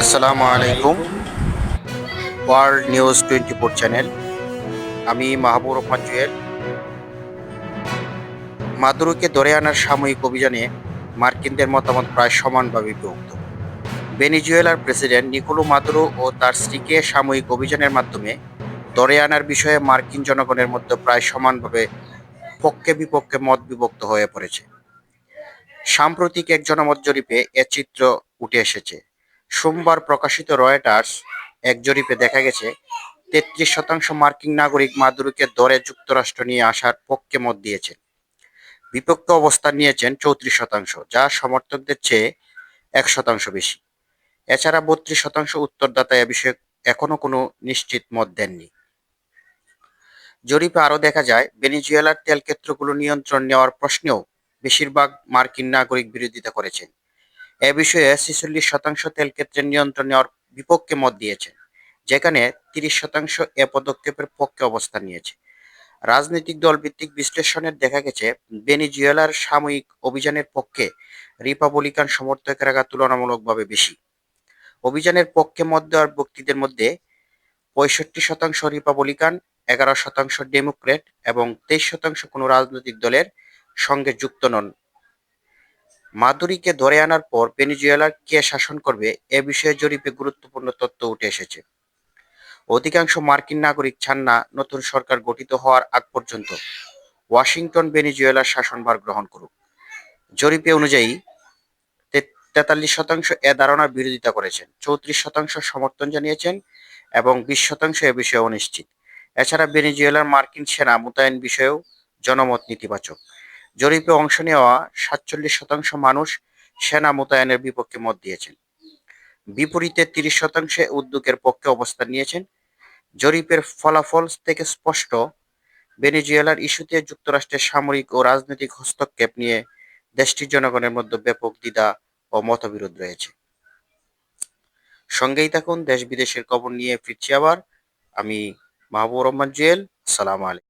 আসসালামু আলাইকুম। World news 24 channel. আমি মাহবুব রহমান জুয়েল। মাদুরোকে ধরে আনার সাময়িক অভিযানে মার্কিনদের মতামত প্রায় সমানভাবে বিভক্ত। ভেনেজুয়েলার প্রেসিডেন্ট নিকোলো মাদুরো ও তার স্ত্রীকে সাময়িক অভিযানের মাধ্যমে ধরে আনার বিষয়ে মার্কিন জনগণের মধ্যে প্রায় সমানভাবে পক্ষে বিপক্ষে মত বিভক্ত হয়ে পড়েছে। সাম্প্রতিক এক জনমত জরিপে এ চিত্র উঠে এসেছে। সোমবার প্রকাশিত রয়টার্স এক জরিপে দেখা গেছে 33% মার্কিন নাগরিক মাদুরোকে ধরে যুক্তরাষ্ট্র নিয়ে আসার পক্ষে মত দিয়েছেন। বিপক্ষে অবস্থান নিয়েছেন 34%, যা সমর্থকদের চেয়ে 1% বেশি। এছাড়া 32% উত্তরদাতা এ বিষয়ে এখনো কোনো নিশ্চিত মত দেননি। জরিপে আরও দেখা যায়, ভেনেজুয়েলার তেল ক্ষেত্রগুলো নিয়ন্ত্রণ নেওয়ার প্রশ্নেও বেশিরভাগ মার্কিন নাগরিক বিরোধিতা করেছেন। এ বিষয়ে 46% তেল ক্ষেত্রের নিয়ন্ত্রণ নেওয়ার বিপক্ষে মত দিয়েছেন, যেখানে 30% এ পদক্ষেপের পক্ষে অবস্থান নিয়েছে। রাজনৈতিক দলভিত্তিক বিশ্লেষণের দেখা গেছে, ভেনেজুয়েলার সাময়িক অভিযানের পক্ষে রিপাবলিকান সমর্থকেরা তুলনামূলকভাবে বেশি। অভিযানের পক্ষে মত দেওয়ার ব্যক্তিদের মধ্যে 65% রিপাবলিকান, 11% ডেমোক্র্যাট এবং 23% কোনো রাজনৈতিক দলের সঙ্গে যুক্ত নন। মাদুরোকে ধরে আনার পর ভেনেজুয়েলার কে শাসন করবে, এ বিষয়ে জরিপে গুরুত্বপূর্ণ তথ্য উঠে এসেছে। অধিকাংশ মার্কিন নাগরিক চান না নতুন সরকার গঠিত হওয়ার আগ পর্যন্ত ওয়াশিংটন ভেনেজুয়েলার শাসনভার গ্রহণ করুক। জরিপে অনুযায়ী 43% এ ধারণার বিরোধিতা করেছেন, 34% সমর্থন জানিয়েছেন এবং 20% এ বিষয়ে অনিশ্চিত। এছাড়া ভেনেজুয়েলার মার্কিন সেনা মোতায়েন বিষয়েও জনমত নেতিবাচক। জরিপে অংশ নেওয়া 47% মানুষ সেনা মোতায়েনের বিপক্ষে মত দিয়েছেন। বিপরীতে 30% উদ্যোগের পক্ষে অবস্থান নিয়েছেন। জরিপের ফলাফল থেকে স্পষ্ট, ভেনেজুয়েলার ইস্যুতে যুক্তরাষ্ট্রের সামরিক ও রাজনৈতিক হস্তক্ষেপ নিয়ে দেশটির জনগণের মধ্যে ব্যাপক দ্বিধা ও মতবিরোধ রয়েছে। সঙ্গেই থাকুন, দেশ বিদেশের খবর নিয়ে ফিরছি আবার। আমি মাহবুব রহমান জুয়েল। সালাম আলাইকুম।